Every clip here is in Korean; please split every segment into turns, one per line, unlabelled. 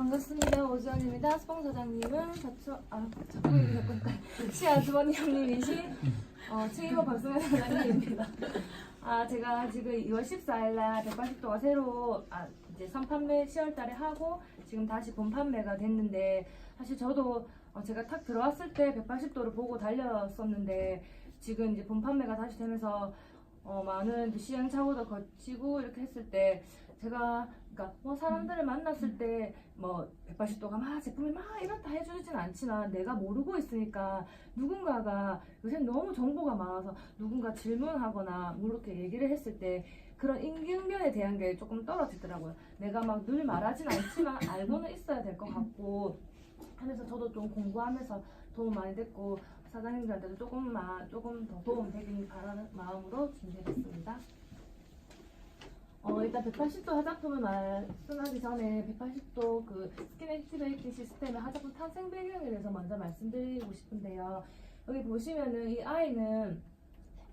반갑습니다. 오지연입니다. 수봉 사장님은 자꾸 얘기했거든요. 시아 주번님이신 최희호 박승현 사장님입니다. 제가 지금 2월 14일날 180도가 새로 이제 선판매 10월달에 하고 지금 다시 본판매가 됐는데, 사실 저도 제가 탁 들어왔을 때 180도를 보고 달렸었는데 지금 이제 본판매가 다시 되면서 많은 이제 시행착오도 거치고 이렇게 했을 때 제가 그러니까 사람들을 만났을 때 180도가 막 제품이 막 이렇다 해주진 않지만 내가 모르고 있으니까 누군가가 요새 너무 정보가 많아서 누군가 질문하거나 뭐 이렇게 얘기를 했을 때 그런 임기응변에 대한 게 조금 떨어지더라고요. 내가 막 늘 말하진 않지만 알고는 있어야 될 것 같고 하면서 저도 좀 공부하면서 도움 많이 됐고 사장님들한테도 조금 더 도움 되길 바라는 마음으로 준비했습니다. 일단 180도 화장품을 말씀하기 전에 180도 그 스킨 액티베이팅 시스템의 화장품 탄생 배경에 대해서 먼저 말씀드리고 싶은데요. 여기 보시면은 이 아이는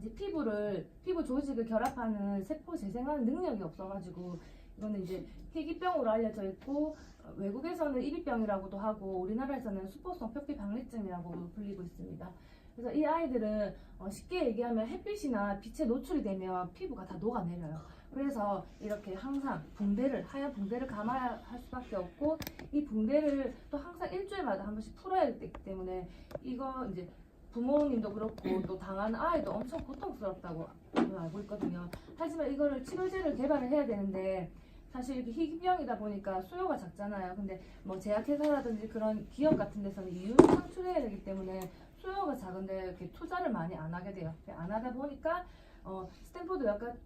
이제 피부 조직을 결합하는 세포 재생하는 능력이 없어가지고 이거는 이제 희귀병으로 알려져 있고 외국에서는 이비병이라고도 하고 우리나라에서는 수포성 표피 박리증이라고 불리고 있습니다. 그래서 이 아이들은 쉽게 얘기하면 햇빛이나 빛에 노출이 되면 피부가 다 녹아내려요. 그래서 이렇게 항상 하얀 붕대를 감아야 할 수밖에 없고 이 붕대를 또 항상 일주일마다 한 번씩 풀어야 되기 때문에 이거 이제 부모님도 그렇고 또 당하는 아이도 엄청 고통스럽다고 알고 있거든요. 하지만 이거를 치료제를 개발을 해야 되는데 사실 이렇게 희귀병이다 보니까 수요가 작잖아요. 근데 제약회사라든지 그런 기업 같은 데서는 이윤을 창출해야 되기 때문에 수요가 작은데 이렇게 투자를 많이 안 하게 돼요. 안 하다 보니까 스탠포드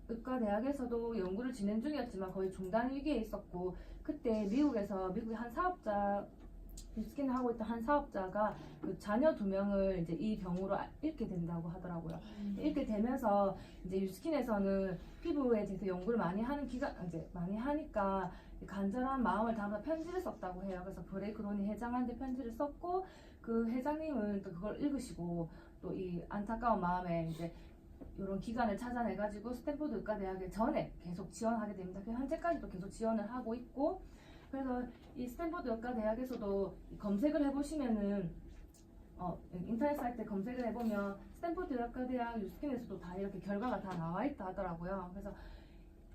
의과대학에서도 연구를 진행 중이었지만 거의 중단 위기에 있었고, 그때 미국의 한 사업자, 뉴스킨을 하고 있던 한 사업자가 그 자녀 2명을 이제 이 병으로 잃게 된다고 하더라고요. 잃게 되면서 이제 뉴스킨에서는 피부에 대해서 연구를 많이 하니까 간절한 마음을 담아 편지를 썼다고 해요. 그래서 브레이크 로니 회장한테 편지를 썼고 그 회장님은 또 그걸 읽으시고 또 이 안타까운 마음에 이제 이런 기관을 찾아내가지고 스탠포드 의과대학에 전에 계속 지원하게 됩니다. 현재까지도 계속 지원을 하고 있고, 그래서 이 스탠포드 의과대학에서도 검색을 해보시면은 인터넷 사이트에 검색을 해보면 스탠포드 의과대학 뉴스킨에서도 다 이렇게 결과가 다 나와 있다 하더라고요. 그래서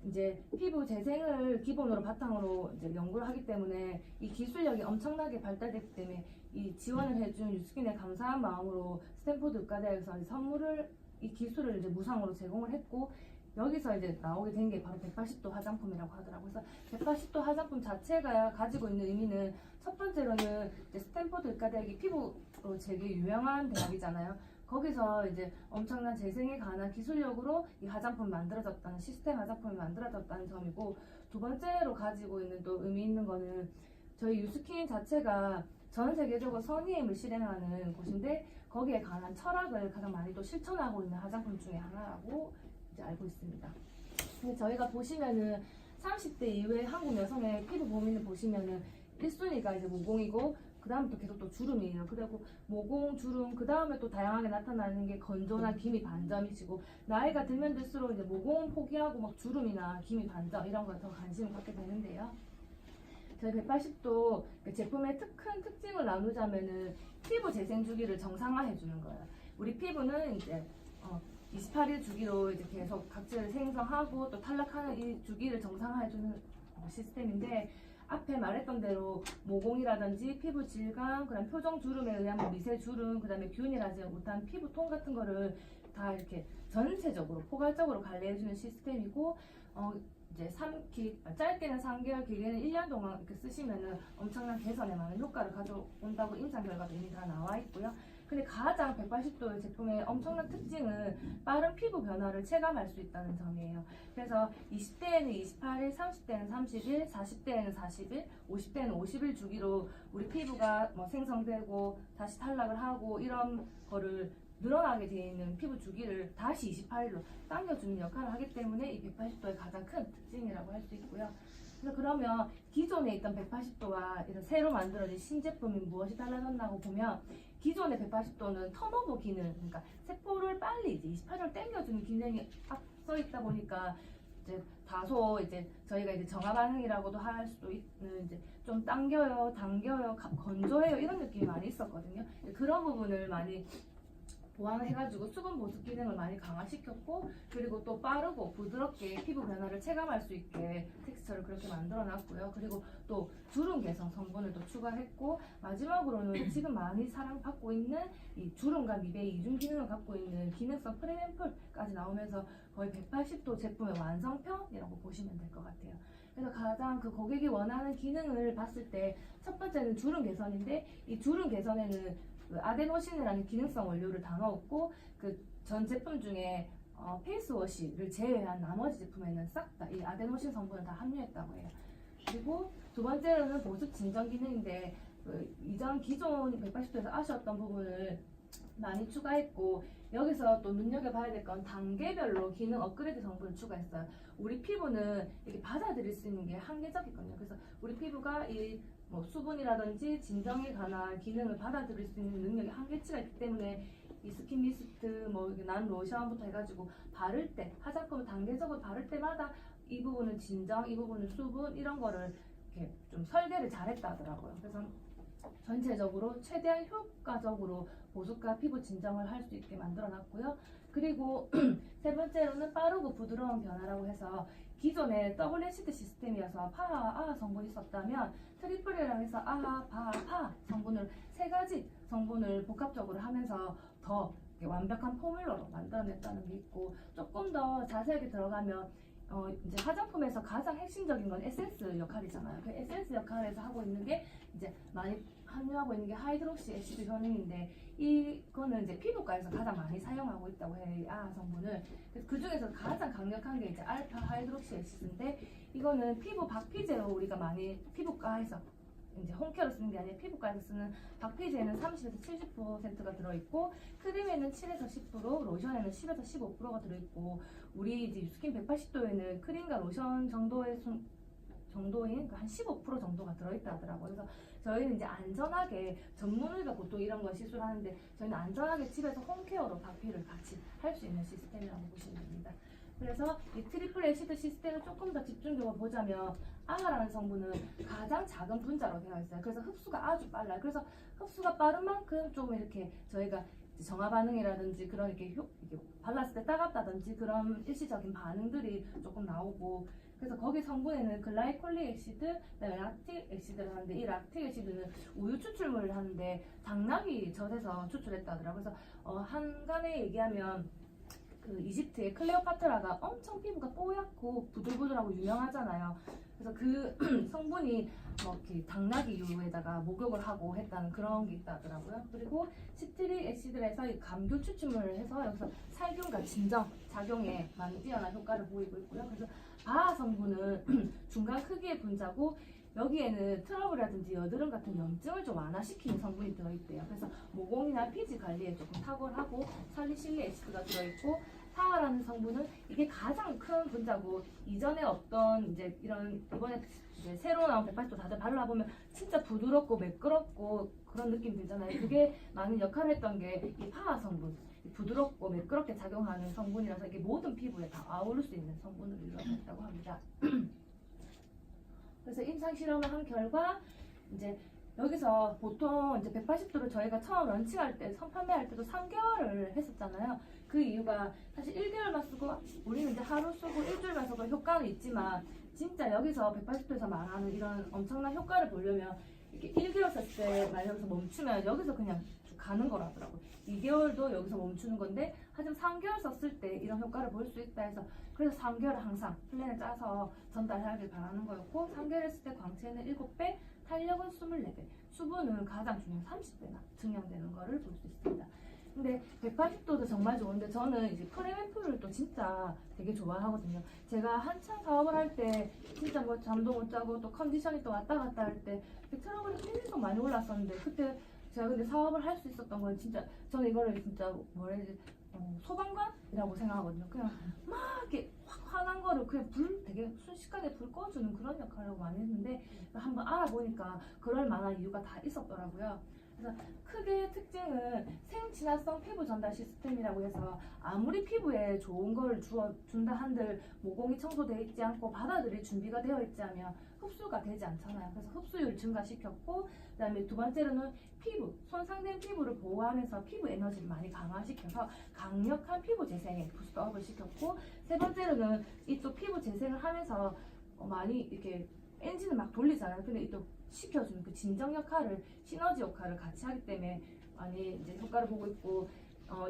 이제 피부 재생을 기본으로 바탕으로 이제 연구를 하기 때문에 이 기술력이 엄청나게 발달됐기 때문에 이 지원을 해준 뉴스킨에 감사한 마음으로 스탠포드 의과대학에서 이 기술을 이제 무상으로 제공을 했고, 여기서 이제 나오게 된 게 바로 180도 화장품이라고 하더라고요. 그래서 180도 화장품 자체가 가지고 있는 의미는 첫 번째로는 이제 스탠포드 의과대학이 피부로 되게 유명한 대학이잖아요. 거기서 이제 엄청난 재생에 관한 기술력으로 이 화장품이 만들어졌다는, 시스템 화장품이 만들어졌다는 점이고, 두 번째로 가지고 있는 또 의미 있는 거는 저희 유스킨 자체가 전 세계적으로 선의임을 실행하는 곳인데 거기에 관한 철학을 가장 많이 또 실천하고 있는 화장품 중에 하나라고 이제 알고 있습니다. 근데 저희가 보시면은 30대 이후에 한국 여성의 피부 고민을 보시면은 1순위가 이제 모공이고 그 다음부터 계속 또 주름이에요. 그리고 모공, 주름, 그 다음에 또 다양하게 나타나는 게 건조나 기미 반점이시고, 나이가 들면 들수록 이제 모공은 포기하고 막 주름이나 기미 반점 이런 거에 더 관심을 갖게 되는데요. 저희 180도 제품의 큰 특징을 나누자면은 피부 재생 주기를 정상화해 주는 거예요. 우리 피부는 이제 28일 주기로 이제 계속 각질을 생성하고 또 탈락하는 이 주기를 정상화해 주는 시스템인데, 앞에 말했던 대로 모공이라든지 피부 질감, 그다음 표정 주름에 의한 미세 주름, 그다음에 균일하지 못한 피부톤 같은 거를 다 이렇게 전체적으로 포괄적으로 관리해 주는 시스템이고, 이제 짧게는 3개월, 길게는 1년 동안 이렇게 쓰시면은 엄청난 개선에 많은 효과를 가져온다고 임상 결과도 이미 다 나와 있고요. 근데 가장 180도의 제품의 엄청난 특징은 빠른 피부 변화를 체감할 수 있다는 점이에요. 그래서 20대에는 28일, 30대는 30일, 40대에는 40일, 50대는 50일 주기로 우리 피부가 생성되고 다시 탈락을 하고 이런 거를 늘어나게 되어 있는 피부 주기를 다시 28일로 당겨주는 역할을 하기 때문에 이 180도의 가장 큰 특징이라고 할 수 있고요. 그래서 그러면 기존에 있던 180도와 이런 새로 만들어진 신제품이 무엇이 달라졌나고 보면, 기존의 180도는 턴오버 기능, 그러니까 세포를 빨리 이제 28일 당겨주는 기능이 앞서 있다 보니까 이제 다소 이제 저희가 이제 정화 반응이라고도 할 수도 있는 이제 좀 당겨요, 당겨요, 건조해요 이런 느낌이 많이 있었거든요. 그런 부분을 많이 보완해가지고 수분 보습 기능을 많이 강화시켰고, 그리고 또 빠르고 부드럽게 피부 변화를 체감할 수 있게 텍스처를 그렇게 만들어놨고요. 그리고 또 주름 개선 성분을 또 추가했고, 마지막으로는 지금 많이 사랑받고 있는 이 주름과 미백 이중 기능을 갖고 있는 기능성 프렘 앰플까지 나오면서 거의 180도 제품의 완성편이라고 보시면 될 것 같아요. 그래서 가장 그 고객이 원하는 기능을 봤을 때 첫 번째는 주름 개선인데, 이 주름 개선에는 그 아데노신이라는 기능성 원료를 다 넣었고, 그 전 제품 중에 페이스워시를 제외한 나머지 제품에는 싹 다 이 아데노신 성분을 다 함유했다고 해요. 그리고 두 번째로는 보습 진정 기능인데, 그 이전 기존 180도에서 아쉬웠던 부분을 많이 추가했고, 여기서 또 눈여겨봐야 될 건 단계별로 기능 업그레이드 성분을 추가했어요. 우리 피부는 이렇게 받아들일 수 있는 게 한계적이거든요. 그래서 우리 피부가 이 뭐 수분이라든지 진정에 관한 기능을 받아들일 수 있는 능력이 한계치가 있기 때문에 이 스킨 미스트, 뭐 난 로션부터 해가지고 바를 때 화장품을 단계적으로 바를 때마다 이 부분은 진정, 이 부분은 수분 이런 거를 이렇게 좀 설계를 잘했다 하더라고요. 그래서 전체적으로 최대한 효과적으로 보습과 피부 진정을 할 수 있게 만들어놨고요. 그리고 세 번째로는 빠르고 부드러운 변화라고 해서 기존에 WCT 시스템이어서 파와 아하 성분이 있었다면 트리플이라고 해서 아하, 파, 파 성분을 세 가지 성분을 복합적으로 하면서 더 완벽한 포뮬러로 만들어냈다는 게 있고, 조금 더 자세하게 들어가면 이제 화장품에서 가장 핵심적인 건 에센스 역할이잖아요. 그 에센스 역할에서 하고 있는 게 이제 많이 함유하고 있는 게 하이드록시 애시드 효능인데, 이거는 이제 피부과에서 가장 많이 사용하고 있다고 해요, 이 아하 성분을. 그래서 그 중에서 가장 강력한 게 이제 알파 하이드록시 애시드인데, 이거는 피부 박피제로 우리가 많이 피부과에서 이제 홈케어로 쓰는 게 아니라 피부과에서 쓰는 박피제는 30에서 70%가 들어있고, 크림에는 7에서 10%, 로션에는 10에서 15%가 들어있고, 우리 이제 스킨 180도에는 크림과 로션 정도인 한 15% 정도가 들어있다 하더라고요. 그래서 저희는 이제 안전하게, 전문의가 보통 이런 걸 시술하는데 저희는 안전하게 집에서 홈케어로 박피를 같이 할 수 있는 시스템이라고 보시면 됩니다. 그래서 이 트리플 애시드 시스템을 조금 더 집중적으로 보자면, 아하라는 성분은 가장 작은 분자로 되어 있어요. 그래서 흡수가 아주 빨라요. 그래서 흡수가 빠른 만큼 좀 이렇게 저희가 정화 반응이라든지 그런 이렇게 발랐을 때 따갑다든지 그런 일시적인 반응들이 조금 나오고, 그래서 거기 성분에는 글라이콜릭 애시드, 락틱 애시드를 하는데, 이 락틱 애시드는 우유 추출물을 하는데 당락이 젖에서 추출했다 하더라고요. 그래서 한간에 얘기하면 그 이집트의 클레오파트라가 엄청 피부가 뽀얗고 부들부들하고 유명하잖아요. 그래서 그 성분이 이렇게 당나귀유에다가 목욕을 하고 했다는 그런 게 있다더라고요. 그리고 시트릭 애시드에서 이 감귤 추출물을 해서 여기서 살균과 진정 작용에 많이 뛰어난 효과를 보이고 있고요. 그래서 바하 성분은 중간 크기의 분자고, 여기에는 트러블이라든지 여드름 같은 염증을 좀 완화시키는 성분이 들어있대요. 그래서 모공이나 피지 관리에 조금 탁월하고, 살리실리 애시드가 들어있고, 파하라는 성분은 이게 가장 큰 분자고, 이전에 없던 이제 이런 이번에 이제 새로 나온 180도 다들 발라보면 진짜 부드럽고 매끄럽고 그런 느낌 들잖아요. 그게 많은 역할을 했던 게 이 파하 성분. 부드럽고 매끄럽게 작용하는 성분이라서 이게 모든 피부에 다 아우를 수 있는 성분으로 이루어졌다고 합니다. 그래서 임상 실험을 한 결과, 이제 여기서 보통 이제 180도를 저희가 처음 런칭할 때, 판매할 때도 3개월을 했었잖아요. 그 이유가 사실 1개월만 쓰고 우리는 이제 하루 쓰고 일주일만 쓰고 효과는 있지만, 진짜 여기서 180도에서 말하는 이런 엄청난 효과를 보려면 이렇게 1개월 썼을 때 만약 여기서 멈추면 여기서 그냥 가는 거라더라고요. 2개월도 여기서 멈추는 건데, 하지만 3개월 썼을 때 이런 효과를 볼 수 있다 해서, 그래서 3개월을 항상 플랜을 짜서 전달하길 바라는 거였고, 3개월 했을 때 광채는 7배, 탄력은 24배, 수분은 가장 중요한 30배나 증량되는 거를 볼 수 있습니다. 근데 180도도 정말 좋은데, 저는 이제 프렘 앰플을 또 진짜 되게 좋아하거든요. 제가 한창 사업을 할 때 진짜 뭐 잠도 못 자고 또 컨디션이 또 왔다 갔다 할 때 트러블이 계속 많이 올랐었는데, 그때 제가 근데 사업을 할 수 있었던 건 진짜, 저는 이거를 진짜 뭐라 해야 되지, 소방관이라고 생각하거든요. 그냥 막 이렇게 확 화난 거를 그냥 되게 순식간에 불 꺼주는 그런 역할을 많이 했는데, 한번 알아보니까 그럴 만한 이유가 다 있었더라고요. 그래서 크게 특징은 생친화성 피부 전달 시스템이라고 해서 아무리 피부에 좋은 걸 준다 한들 모공이 청소되어 있지 않고 받아들일 준비가 되어 있지 않으면 흡수가 되지 않잖아요. 그래서 흡수율을 증가시켰고, 그다음에 두 번째로는 피부, 손상된 피부를 보호하면서 피부 에너지를 많이 강화시켜서 강력한 피부 재생에 부스트업을 시켰고, 세 번째로는 이 또 피부 재생을 하면서 많이 이렇게 엔진을 막 돌리잖아요. 근데 이 또 시켜주는 그 진정 역할을, 시너지 역할을 같이 하기 때문에 많이 이제 효과를 보고 있고,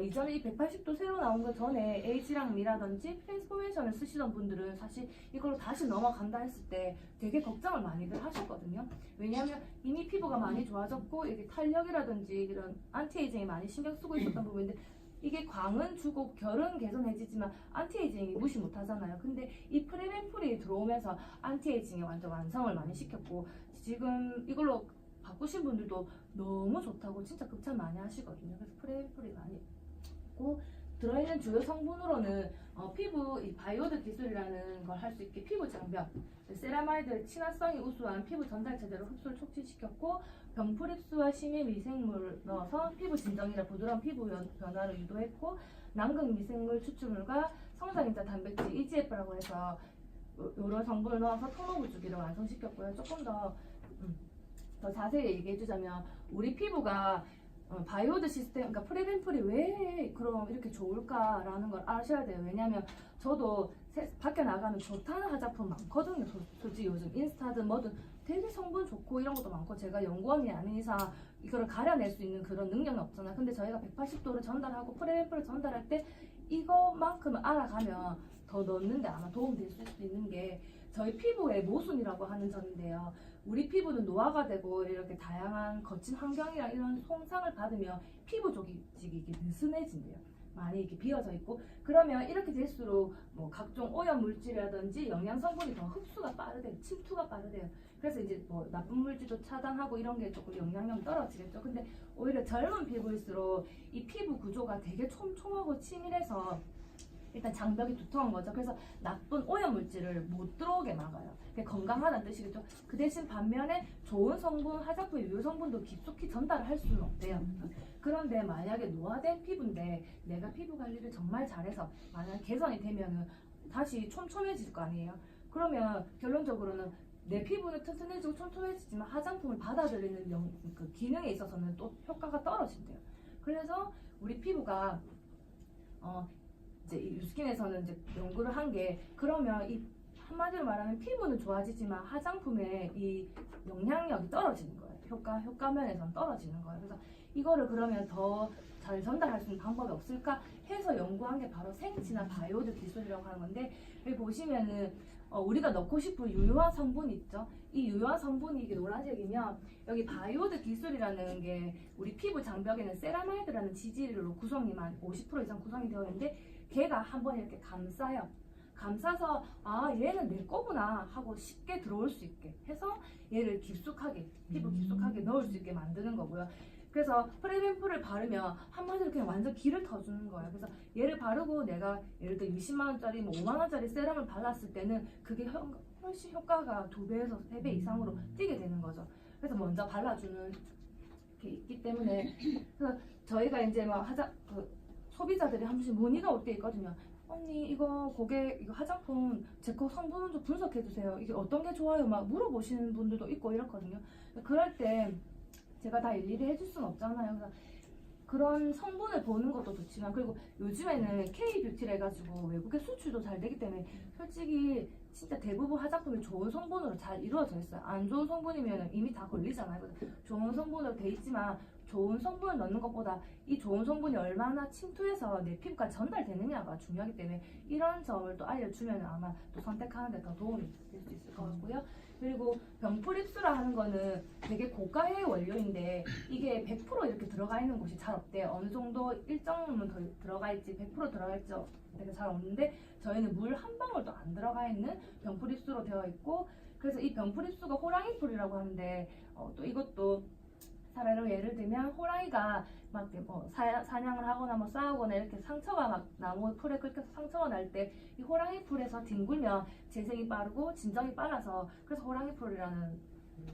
이전에 이 180도 새로 나온 거 전에 H랑 미라든지 트랜스포메이션을 쓰시던 분들은 사실 이걸로 다시 넘어간다 했을 때 되게 걱정을 많이들 하셨거든요. 왜냐하면 이미 피부가 많이 좋아졌고 이게 탄력이라든지 이런 안티에이징에 많이 신경 쓰고 있었던 부분인데, 이게 광은 주고 결은 개선해지지만 안티에이징이 무시 못하잖아요. 근데 이 프레벤풀이 들어오면서 안티에이징에 완전 완성을 많이 시켰고, 지금 이걸로 바꾸신 분들도 너무 좋다고 진짜 극찬 많이 하시거든요. 그래서 프레벤풀이 많이 있고, 들어있는 주요 성분으로는 피부 이 바이오드 기술이라는 걸 할 수 있게 피부 장벽, 세라마이드 친화성이 우수한 피부 전달 체제로 흡수를 촉진시켰고, 병풀 흡수와 심해 미생물을 넣어서 피부 진정이나 부드러운 피부 변화를 유도했고, 남극 미생물 추출물과 성장인자 단백질 EGF라고 해서 이런 성분을 넣어서 톤오브 주기를 완성시켰고요. 조금 더 자세히 얘기해주자면, 우리 피부가 바이오드 시스템, 그러니까 프레벤풀이 왜 그럼 이렇게 좋을까라는 걸 아셔야 돼요. 왜냐면 저도 밖에 나가면 좋다는 화장품 많거든요. 솔직히 요즘 인스타든 뭐든 되게 성분 좋고 이런 것도 많고, 제가 연구원이 아닌 이상 이거를 가려낼 수 있는 그런 능력은 없잖아요. 근데 저희가 180도를 전달하고 프레벤풀을 전달할 때 이것만큼은 알아가면 더 넣는데 아마 도움이 될 수 있는 게 저희 피부의 모순이라고 하는 점인데요. 우리 피부는 노화가 되고 이렇게 다양한 거친 환경이랑 이런 손상을 받으면 피부 조직이 이게 느슨해진대요. 많이 이렇게 비어져 있고, 그러면 이렇게 될수록 뭐 각종 오염 물질이라든지 영양 성분이 더 흡수가 빠르대요. 침투가 빠르대요. 그래서 이제 뭐 나쁜 물질도 차단하고 이런 게 조금 영향력이 떨어지겠죠. 근데 오히려 젊은 피부일수록 이 피부 구조가 되게 촘촘하고 치밀해서 일단 장벽이 두터운 거죠. 그래서 나쁜 오염 물질을 못 들어오게 막아요. 그게 건강하다는 뜻이겠죠. 그 대신 반면에 좋은 성분, 화장품의 유효 성분도 깊숙이 전달을 할 수는 없대요. 그런데 만약에 노화된 피부인데 내가 피부 관리를 정말 잘해서 만약 개선이 되면은 다시 촘촘해질 거 아니에요. 그러면 결론적으로는 내 피부는 튼튼해지고 촘촘해지지만 화장품을 받아들이는 그 기능에 있어서는 또 효과가 떨어진대요. 그래서 우리 피부가 이제 이 뉴스킨에서는 이제 연구를 한 게, 그러면 이 한마디로 말하면 피부는 좋아지지만 화장품의 이 영향력이 떨어지는 거예요. 효과 면에서는 떨어지는 거예요. 그래서 이거를 그러면 더 잘 전달할 수 있는 방법이 없을까 해서 연구한 게 바로 생친화 바이오드 기술이라고 하는 건데, 여기 보시면은 우리가 넣고 싶은 유효한 성분이 있죠. 이 유효한 성분이 이게 노란색이면 여기 바이오드 기술이라는 게 우리 피부 장벽에는 세라마이드라는 지질로 구성이 50% 이상 구성이 되어 있는데, 걔가 한번 이렇게 감싸요. 감싸서 얘는 내 거구나 하고 쉽게 들어올 수 있게 해서 얘를 깊숙하게, 피부 깊숙하게 넣을 수 있게 만드는 거고요. 그래서 프레벤풀을 바르면 한마디로 그냥 완전 기를 터주는 거예요. 그래서 얘를 바르고 내가 예를 들어 20만 원짜리, 뭐 5만 원짜리 세럼을 발랐을 때는 그게 훨씬 효과가 2배에서 3배 이상으로 뛰게 되는 거죠. 그래서 먼저 발라주는 게 있기 때문에, 그래서 저희가 이제 막 소비자들이 한 번씩 문의가 올 때 있거든요. 언니 이거 고객 이거 화장품 제 거 성분 좀 분석해 주세요. 이게 어떤 게 좋아요? 막 물어보시는 분들도 있고 이렇거든요. 그럴 때 제가 다 일일이 해줄 수는 없잖아요. 그래서 그런 성분을 보는 것도 좋지만, 그리고 요즘에는 K-뷰티를 해가지고 외국에 수출도 잘 되기 때문에 솔직히 진짜 대부분 화장품이 좋은 성분으로 잘 이루어져 있어요. 안 좋은 성분이면 이미 다 걸리잖아요. 그래서 좋은 성분으로 돼 있지만 좋은 성분을 넣는 것보다 이 좋은 성분이 얼마나 침투해서 내 피부까지 전달되느냐가 중요하기 때문에 이런 점을 또 알려주면 아마 또 선택하는 데 더 도움이 될 수 있을 것 같고요. 그리고 병풀 흡수라 하는 거는 되게 고가의 원료인데 이게 100% 이렇게 들어가 있는 곳이 잘 없대요. 어느 정도 일정은 더 들어가 있지 100% 들어가 있지 되게 잘 없는데, 저희는 물 한 방울도 안 들어가 있는 병풀 흡수로 되어 있고, 그래서 이 병풀 흡수가 호랑이 풀이라고 하는데 또 이것도 사례로 예를 들면 호랑이가 막 뭐 사냥을 하거나 뭐 싸우거나 이렇게 상처가 막 나무 풀에 긁혀서 상처가 날 때 이 호랑이 풀에서 뒹굴면 재생이 빠르고 진정이 빨라서, 그래서 호랑이 풀이라는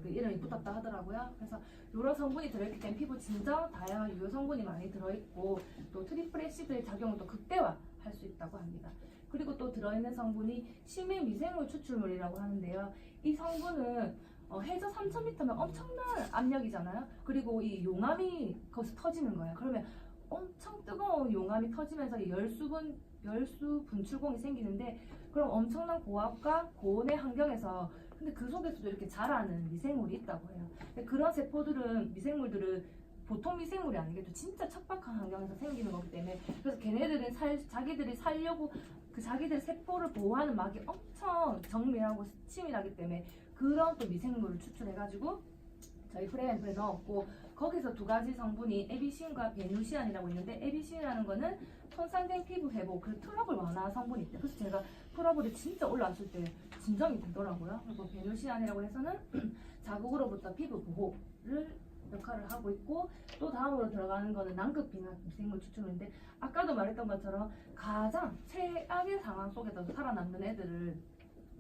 그 이름이 붙었다 하더라고요. 그래서 이런 성분이 들어있기 때문에 피부 진정 다양한 유효 성분이 많이 들어있고 또 트리플 애시드의 작용을 또 극대화할 수 있다고 합니다. 그리고 또 들어있는 성분이 심해 미생물 추출물이라고 하는데요. 이 성분은 해저 3000m면 엄청난 압력이잖아요. 그리고 이 용암이 거기서 터지는 거예요. 그러면 엄청 뜨거운 용암이 터지면서 이 열수 분출공이 생기는데 그럼 엄청난 고압과 고온의 환경에서 근데 그 속에서도 이렇게 자라는 미생물이 있다고 해요. 근데 그런 미생물들은 보통 미생물이 아니겠죠. 진짜 척박한 환경에서 생기는 거기 때문에 그래서 걔네들은 자기들이 살려고 그 자기들 세포를 보호하는 막이 엄청 정밀하고 치밀하기 때문에 그런 또 미생물을 추출해가지고 저희 프레앰플에 넣었고 거기서 두 가지 성분이 에비신과 베누시안이라고 있는데 에비신이라는 거는 손상된 피부 회복, 그 트러블 완화 성분이 있대요. 그래서 제가 트러블이 진짜 올라왔을 때 진정이 되더라고요. 그리고 베누시안이라고 해서는 자극으로부터 피부 보호를 역할을 하고 있고 또 다음으로 들어가는 거는 난극 비만 미생물 추출물인데 아까도 말했던 것처럼 가장 최악의 상황 속에서 살아남는 애들을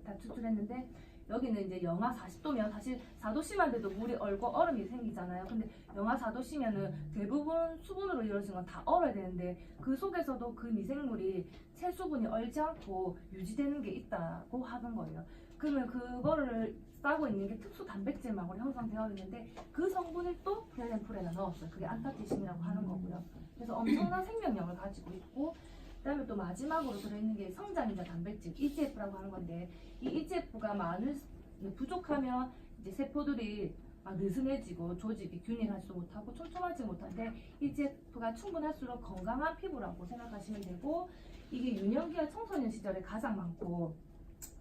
다 추출했는데 여기는 이제 영하 40도면 사실 4도씨만 돼도 물이 얼고 얼음이 생기잖아요. 근데 영하 4도씨면은 대부분 수분으로 이루어진 건 다 얼어야 되는데 그 속에서도 그 미생물이 체수분이 얼지 않고 유지되는 게 있다고 하는 거예요. 그러면 그거를 싸고 있는 게 특수 단백질막으로 형성되어 있는데 그 성분을 또 프레앰플에다 넣었어요. 그게 안타티신이라고 하는 거고요. 그래서 엄청난 생명력을 가지고 있고 그다음에 또 마지막으로 들어있는 게 성장인자 단백질 EGF라고 하는 건데 이 EGF가 부족하면 이제 세포들이 느슨해지고 조직이 균일하지도 못하고 촘촘하지 못한데 EGF가 충분할수록 건강한 피부라고 생각하시면 되고 이게 유년기와 청소년 시절에 가장 많고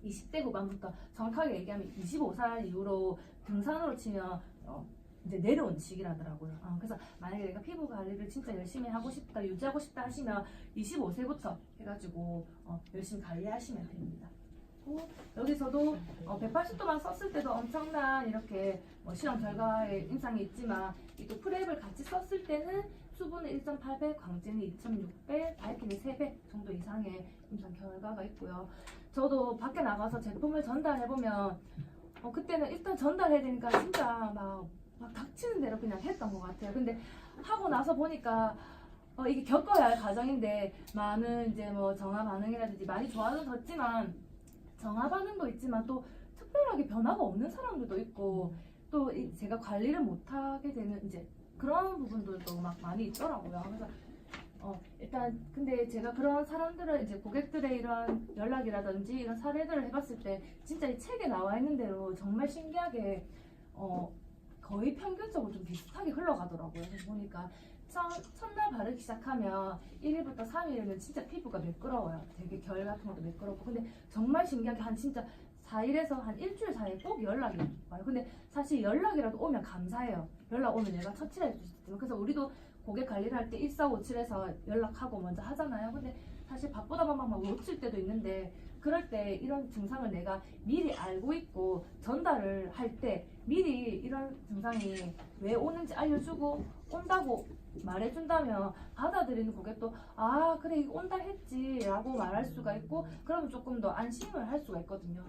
20대 후반부터 정확하게 얘기하면 25살 이후로 등산으로 치면 이제 내려온 시기라더라고요. 그래서 만약에 내가 피부 관리를 진짜 열심히 하고 싶다, 유지하고 싶다 하시면 25세부터 해가지고 열심히 관리하시면 됩니다. 여기서도 180도만 썼을 때도 엄청난 이렇게 실험 결과의 인상이 있지만 또 프랩을 같이 썼을 때는 수분은 1.8배, 광진은 2.6배, 바이킹이 3배 정도 이상의 임상 결과가 있고요. 저도 밖에 나가서 제품을 전달해보면 그때는 일단 전달해야 되니까 진짜 막 닥치는 대로 그냥 했던 것 같아요. 근데 하고 나서 보니까 이게 겪어야 할 과정인데 많은 이제 뭐 정화 반응이라든지 많이 좋아졌지만 정화 반응도 있지만 또 특별하게 변화가 없는 사람들도 있고 또 제가 관리를 못하게 되는 이제 그런 부분들도 막 많이 있더라고요. 그래서 일단 근데 제가 그런 사람들을 이제 고객들의 이런 연락이라든지 이런 사례들을 해봤을 때 진짜 이 책에 나와 있는 대로 정말 신기하게 거의 평균적으로 좀 비슷하게 흘러가더라고요. 그래서 보니까 첫날 바르기 시작하면 1일부터 3일은 진짜 피부가 매끄러워요. 되게 결 같은 것도 매끄럽고 근데 정말 신기하게 한 진짜 4일에서 한 일주일 사이에 꼭 연락이 와요. 근데 사실 연락이라도 오면 감사해요. 연락 오면 내가 처치를 해줄 수 있지만 그래서 우리도 고객 관리를 할 때 1457에서 연락하고 먼저 하잖아요. 근데 사실 바쁘다 보면 막 놓칠 때도 있는데 그럴 때 이런 증상을 내가 미리 알고 있고 전달을 할 때 미리 이런 증상이 왜 오는지 알려주고 온다고 말해준다면 받아들이는 고객도 아 그래 이거 온다 했지 라고 말할 수가 있고 그러면 조금 더 안심을 할 수가 있거든요.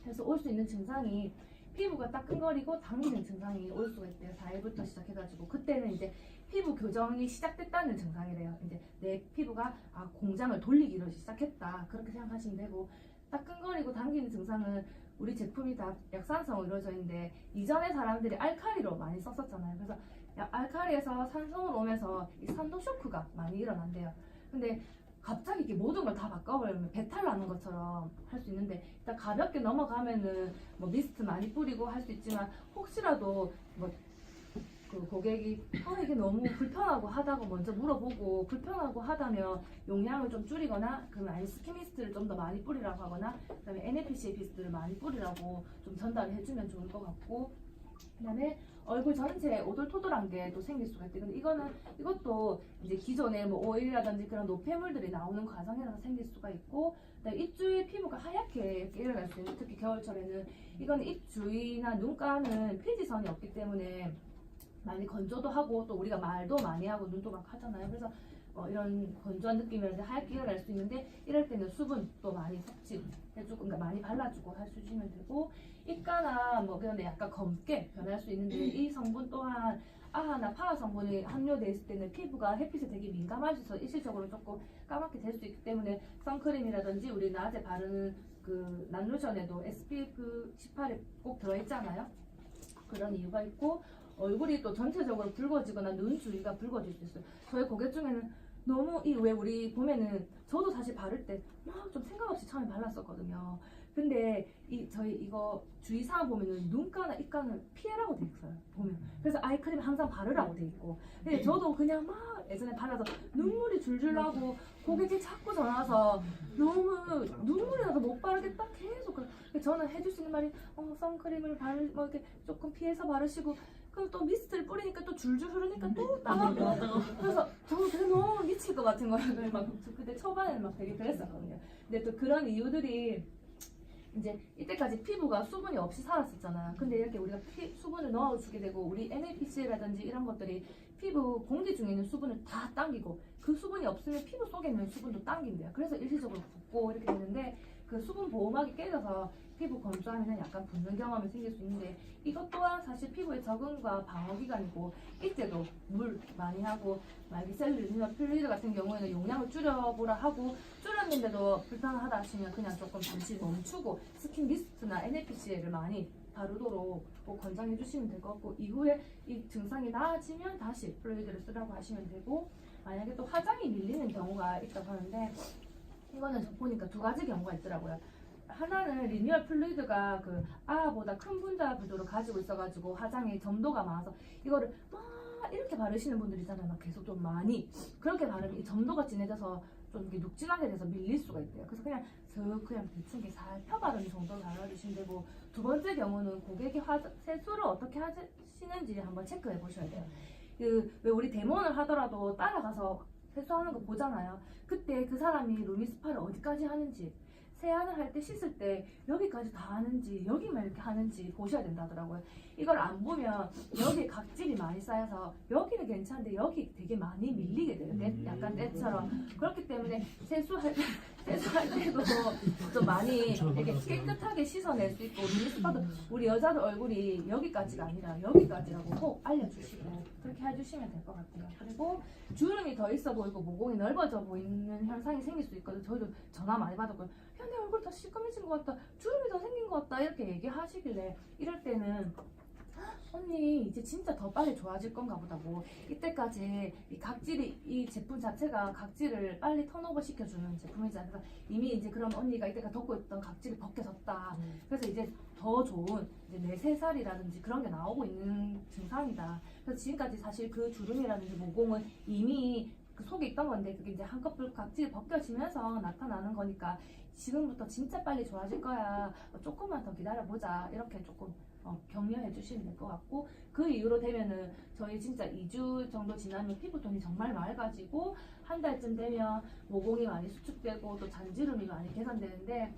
그래서 올 수 있는 증상이 피부가 따끔거리고 당기는 증상이 올 수가 있대요. 4일부터 시작해가지고 그때는 이제 피부 교정이 시작됐다는 증상이래요. 이제 내 피부가 공장을 돌리기로 시작했다 그렇게 생각하시면 되고 따끔거리고 당기는 증상은 우리 제품이 다 약산성으로 이루어져 있는데 이전에 사람들이 알칼리로 많이 썼었잖아요. 그래서 알칼리에서 산성으로 오면서 이 산도 쇼크가 많이 일어난대요. 근데 갑자기 이렇게 모든 걸 다 바꿔버리면 배탈 나는 것처럼 할 수 있는데 일단 가볍게 넘어가면은 뭐 미스트 많이 뿌리고 할 수 있지만 혹시라도 뭐 그 고객이 이게 너무 불편하고 하다고 먼저 물어보고 불편하고 하다면 용량을 좀 줄이거나 그러면 아니 스킨미스트를 좀 더 많이 뿌리라고 하거나 그다음에 NFCA 미스트를 많이 뿌리라고 좀 전달해주면 좋을 것 같고 그다음에 얼굴 전체에 오돌토돌한 게 또 생길 수가 있대. 근데 이것도 이제 기존에 뭐 오일이라든지 그런 노폐물들이 나오는 과정이라서 생길 수가 있고, 그다음에 입 주위 피부가 하얗게 일어날 수 있는 특히 겨울철에는 이건 입 주위나 눈가는 피지선이 없기 때문에 많이 건조도 하고 또 우리가 말도 많이 하고 눈도 막 하잖아요. 그래서 이런 건조한 느낌이라든지 하얗게 날 수 있는데 이럴 때는 수분도 많이 섭취해주고 그러니까 많이 발라주고 해주시면 되고 입가나 뭐 그런 데 약간 검게 변할 수 있는데 이 성분 또한 아나 파라 성분이 함유되어 있을 때는 피부가 햇빛에 되게 민감해져서 일시적으로 조금 까맣게 될 수 있기 때문에 선크림이라든지 우리 낮에 바르는 그 난로션에도 SPF 18이 꼭 들어있잖아요. 그런 이유가 있고 얼굴이 또 전체적으로 붉어지거나 눈 주위가 붉어질 수 있어요. 저희 고객 중에는 너무 이 왜 우리 보면은 저도 사실 바를 때 막 좀 생각 없이 처음에 발랐었거든요. 근데 저희 이거 주의사항 보면은 눈가나 입가는 피해라고 돼 있어요. 보면 그래서 아이크림 항상 바르라고 돼 있고 근데 저도 그냥 막 예전에 발라서 눈물이 줄줄 나고 고객이 자꾸 전화 와서 너무 눈물이 나서 못 바르겠다 계속 저는 해줄 수 있는 말이 선크림을 뭐 이렇게 조금 피해서 바르시고 그럼 또 미스트를 뿌리니까 또 줄줄 흐르니까 또 따가워. 그래서 저는 되게 너무 미칠 것 같은 거예요. 막 그때 초반에는 막 되게 그랬었거든요. 근데 또 그런 이유들이 이제 이때까지 피부가 수분이 없이 살았었잖아요. 근데 이렇게 우리가 수분을 넣어주게 되고 우리 NAPC라든지 이런 것들이 피부 공기 중에 있는 수분을 다 당기고 그 수분이 없으면 피부 속에 있는 수분도 당긴대요. 그래서 일시적으로 붓고 이렇게 되는데 그 수분 보호막이 깨져서 피부 건조하면 약간 붓는 경험이 생길 수 있는데 이것 또한 사실 피부의 적응과 방어 기간이고 이때도 물 많이 하고 말기셀룰이나 플루이드 같은 경우에는 용량을 줄여보라 하고 줄였는데도 불편하다 하시면 그냥 조금 잠시 멈추고 스킨 미스트나 NAPC를 많이 바르도록 꼭 권장해 주시면 될 것 같고 이후에 이 증상이 나아지면 다시 플루이드를 쓰라고 하시면 되고 만약에 또 화장이 밀리는 경우가 있다고 하는데 이거는 저 보니까 두 가지 경우가 있더라고요. 하나는 리뉴얼 플루이드가 그 아보다 큰 분자 구조를 가지고 있어가지고 화장에 점도가 많아서 이거를 막 이렇게 바르시는 분들 있잖아요. 막 계속 좀 많이 그렇게 바르면 이 점도가 진해져서 좀 이렇게 눅진하게 돼서 밀릴 수가 있대요. 그래서 그냥 대충 살펴 바르는 정도로 발라주시면 되고 두 번째 경우는 고객이 세수를 어떻게 하시는지 한번 체크해 보셔야 돼요. 왜 우리 데모를 하더라도 따라가서 세수하는 거 보잖아요. 그때 그 사람이 루미스파를 어디까지 하는지 세안을 할 때 씻을 때 여기까지 다 하는지 여기만 이렇게 하는지 보셔야 된다더라고요. 이걸 안 보면 여기에 각질이 많이 쌓여서 여기는 괜찮은데 여기 되게 많이 밀리게 돼요. 약간 때처럼. 그렇기 때문에 세수할 때도 좀 많이 이렇게 깨끗하게 씻어낼 수 있고 루미스파도 우리 여자들 얼굴이 여기까지가 아니라 여기까지라고 꼭 알려주시고 그렇게 해주시면 될 것 같아요. 그리고 주름이 더 있어 보이고 모공이 넓어져 보이는 현상이 생길 수 있거든요. 저희도 전화 많이 받았고요. 야, 내 얼굴 더 시커매진 것 같다. 주름이 더 생긴 것 같다. 이렇게 얘기하시길래 이럴 때는 언니 이제 진짜 더 빨리 좋아질 건가 보다고 이때까지 이 각질이 이 제품 자체가 각질을 빨리 턴오버 시켜주는 제품이잖아요. 그래서 이미 이제 그럼 언니가 이때까지 덮고 있던 각질이 벗겨졌다. 그래서 이제 더 좋은 이제 내 새살이라든지 그런 게 나오고 있는 증상이다. 그래서 지금까지 사실 그 주름이라든지 모공은 이미 그 속에 있던 건데 그게 이제 한꺼풀 각질이 벗겨지면서 나타나는 거니까 지금부터 진짜 빨리 좋아질 거야. 조금만 더 기다려보자. 이렇게 조금 격려해 주시면 될 것 같고 그 이후로 되면은 저희 진짜 2주 정도 지나면 피부톤이 정말 맑아지고 한 달쯤 되면 모공이 많이 수축되고 또 잔주름이 많이 개선되는데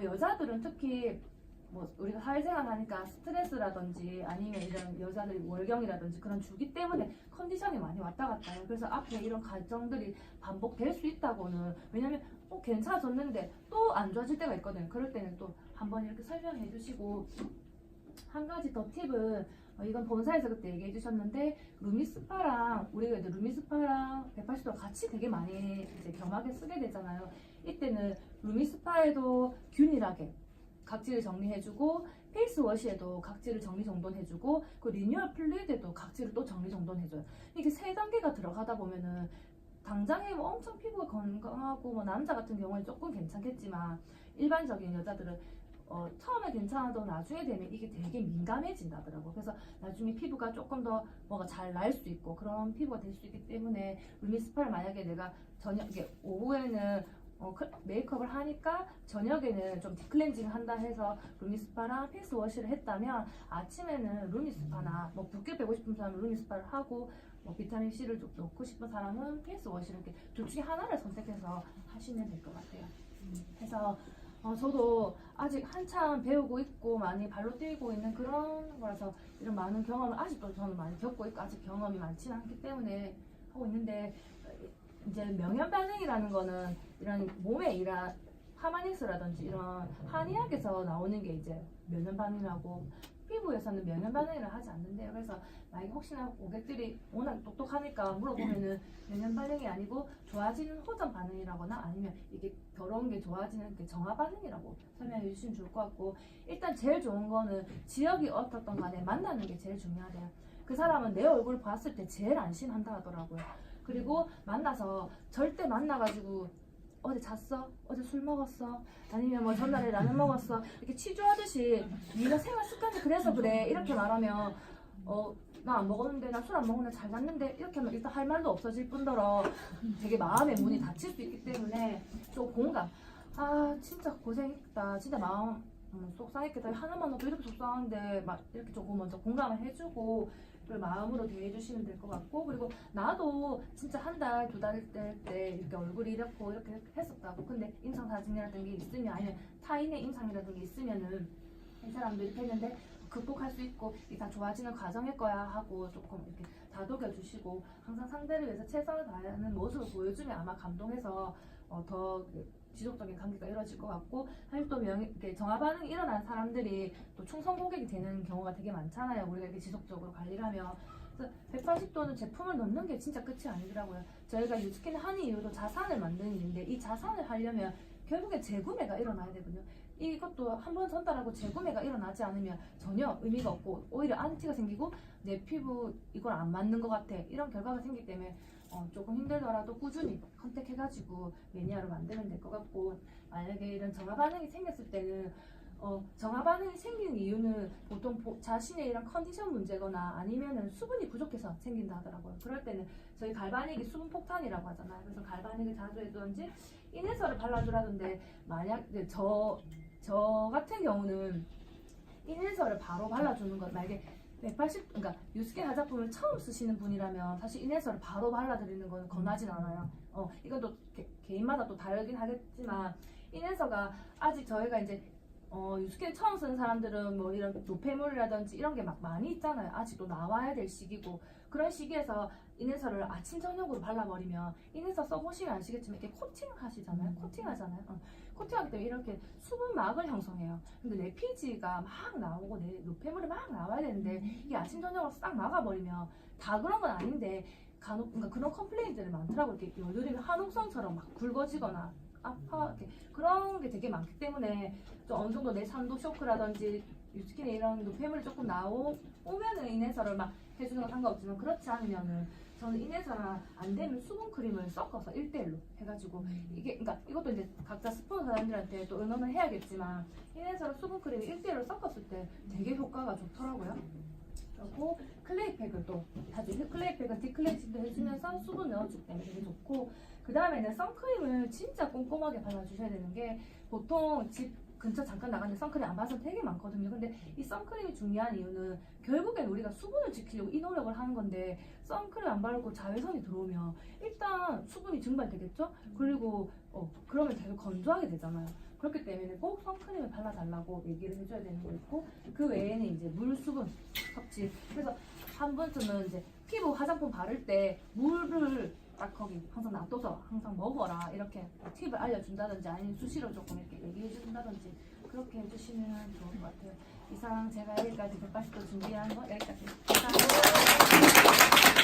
여자들은 특히 뭐 우리가 사회생활 하니까 스트레스라든지 아니면 이런 여자들이 월경이라든지 그런 주기 때문에 컨디션이 많이 왔다 갔다 해요. 그래서 앞에 이런 과정들이 반복될 수 있다고는 왜냐면 괜찮아졌는데 또 안 좋아질 때가 있거든요. 그럴 때는 또 한번 이렇게 설명해 주시고 한 가지 더 팁은 이건 본사에서 그때 얘기해 주셨는데 루미스파랑 우리가 이제 루미스파랑 180도 같이 되게 많이 이제 겸하게 쓰게 되잖아요. 이때는 루미스파에도 균일하게 각질을 정리해주고 페이스워시에도 각질을 정리정돈해주고 그 리뉴얼 플루이드에도 각질을 또 정리정돈해줘요. 이게 세 단계가 들어가다 보면은 당장에 뭐 엄청 피부가 건강하고 뭐 남자 같은 경우는 조금 괜찮겠지만 일반적인 여자들은 처음에 괜찮아도 나중에 되면 이게 되게 민감해진다더라고. 그래서 나중에 피부가 조금 더 뭐가 잘 날 수 있고 그런 피부가 될 수 있기 때문에 루미스파를 만약에 내가 이게 오후에는 메이크업을 하니까 저녁에는 좀 딥클렌징 한다 해서 루미스파랑 페이스워시를 했다면 아침에는 루미스파나 뭐 붓기 빼고 싶은 사람은 루미스파를 하고 뭐 비타민C를 좀 넣고 싶은 사람은 페이스워시를 이렇게 둘 중에 하나를 선택해서 하시면 될 것 같아요. 그래서 저도 아직 한참 배우고 있고 많이 발로 뛰고 있는 그런 거라서 이런 많은 경험을 아직도 저는 많이 겪고 있고 아직 경험이 많지는 않기 때문에 하고 있는데 이제 명현 반응이라는 거는 이런 몸에 이런 하마닉스라든지 이런 한의학에서 나오는 게 이제 면역 반응이라고, 피부에서는 면역 반응이라 하지 않는데요. 그래서 만약에 혹시나 고객들이 워낙 똑똑하니까 물어보면은 면역 반응이 아니고 좋아지는 호전 반응이라거나 아니면 이게 더러운 게 좋아지는 게 정화 반응이라고 설명해 주시면 좋을 것 같고, 일단 제일 좋은 거는 지역이 어떻든 간에 만나는 게 제일 중요하대요. 그 사람은 내 얼굴 봤을 때 제일 안심한다 하더라고요. 그리고 만나서 절대 만나가지고 어제 잤어? 어제 술 먹었어? 아니면 뭐 전날에 라면 먹었어? 이렇게 치조하듯이 네가 생활 습관이 그래서 그래 이렇게 말하면 나 안 먹었는데, 나 술 안 먹었는데 잘 잤는데 이렇게 하면 일단 할 말도 없어질 뿐더러 되게 마음의 문이 닫힐 수 있기 때문에 좀 공감. 아 진짜 고생했다, 진짜 마음 속상했겠다, 하나만 넣어도 이렇게 속상한데 막 이렇게 조금 먼저 공감을 해주고 그 마음으로 대해주시면 될 것 같고, 그리고 나도 진짜 한 달, 두 달 때 이렇게 얼굴이 이렇고 이렇게 했었다고. 근데 인상 사진이라든 게 있으면, 아니면 타인의 인상이라든 게 있으면은 이 사람도 이렇게 했는데 극복할 수 있고 이게 다 좋아지는 과정일 거야 하고 조금 이렇게 다독여 주시고, 항상 상대를 위해서 최선을 다하는 모습을 보여주면 아마 감동해서 더 지속적인 관계가 이루어질 것 같고, 사실 또 이렇게 정화 반응이 일어난 사람들이 또 충성 고객이 되는 경우가 되게 많잖아요. 우리가 이렇게 지속적으로 관리를 하면. 그래서 180도는 제품을 넣는 게 진짜 끝이 아니더라고요. 저희가 유스킨 하는 이유도 자산을 만드는 이유인데, 이 자산을 하려면 결국에 재구매가 일어나야 되거든요. 이것도 한 번 전달하고 재구매가 일어나지 않으면 전혀 의미가 없고 오히려 안티가 생기고 내 피부 이걸 안 맞는 것 같아 이런 결과가 생기기 때문에 조금 힘들더라도 꾸준히 컨택해가지고 매니아로 만들면 될 것 같고, 만약에 이런 정화 반응이 생겼을 때는 정화 반응이 생기는 이유는 보통 자신의 이런 컨디션 문제거나 아니면은 수분이 부족해서 생긴다 하더라고요. 그럴 때는 저희 갈바닉이 수분 폭탄이라고 하잖아요. 그래서 갈바닉을 자주 해주든지 인해서를 발라주라던데, 만약 저 같은 경우는 인해서를 바로 발라주는 건, 만약에 180, 그러니까 유스킨 화장품을 처음 쓰시는 분이라면 사실 인해서를 바로 발라드리는 건 권하진 않아요. 이건 또 개인마다 또 다르긴 하겠지만, 인해서가 아직 저희가 이제 유스킨 처음 쓰는 사람들은 뭐 이런 노폐물이라든지 이런 게 막 많이 있잖아요. 아직도 나와야 될 시기고, 그런 시기에서 인해서를 아침 저녁으로 발라버리면, 인해서 써보시면 아시겠지만 이렇게 코팅하시잖아요. 코팅하잖아요. 코팅하기 때문에 이렇게 수분막을 형성해요. 근데 내 피지가 막 나오고 내 노폐물이 막 나와야 되는데 이게 아침 저녁으로 싹 막아버리면, 다 그런 건 아닌데 간혹 그러니까 그런 컴플레인들이 많더라고요. 이렇게 여드름이 한옥선처럼 막 굵어지거나 아파, 이렇게 그런 게 되게 많기 때문에 좀 어느 정도 내 산도 쇼크라든지 유스킨에 이런 노폐물이 조금 나오면은 인해서를 막 해주는 건 상관없지만, 그렇지 않으면은 저는 인해서나 안 되면 수분 크림을 섞어서 1대1로 해가지고, 이게 그러니까 이것도 이제 각자 스폰 사람들한테 또 의논을 해야겠지만, 인해서랑 수분 크림을 1대1로 섞었을 때 되게 효과가 좋더라고요. 그리고 클레이팩을 또 자주, 클레이팩은 디클렌징도 해주면서 수분 넣어주기 때문에 되게 좋고, 그 다음에는 선크림을 진짜 꼼꼼하게 발라주셔야 되는 게, 보통 집 근처 잠깐 나갔는데 선크림 안 바르는 되게 많거든요. 근데 이 선크림이 중요한 이유는 결국엔 우리가 수분을 지키려고 이 노력을 하는 건데, 선크림 안 바르고 자외선이 들어오면 일단 수분이 증발되겠죠? 그리고 그러면 계속 건조하게 되잖아요. 그렇기 때문에 꼭 선크림을 발라달라고 얘기를 해줘야 되는 거 있고, 그 외에는 이제 물, 수분 섭취. 그래서 한 번쯤은 이제 피부 화장품 바를 때 물을 딱 거기 항상 놔둬서 항상 먹어라 이렇게 팁을 알려준다든지, 아니면 수시로 조금 이렇게 얘기해준다든지 그렇게 해주시면 좋을 것 같아요. 이상 제가 여기까지 180도 준비한 거 여기까지. 감사합니다.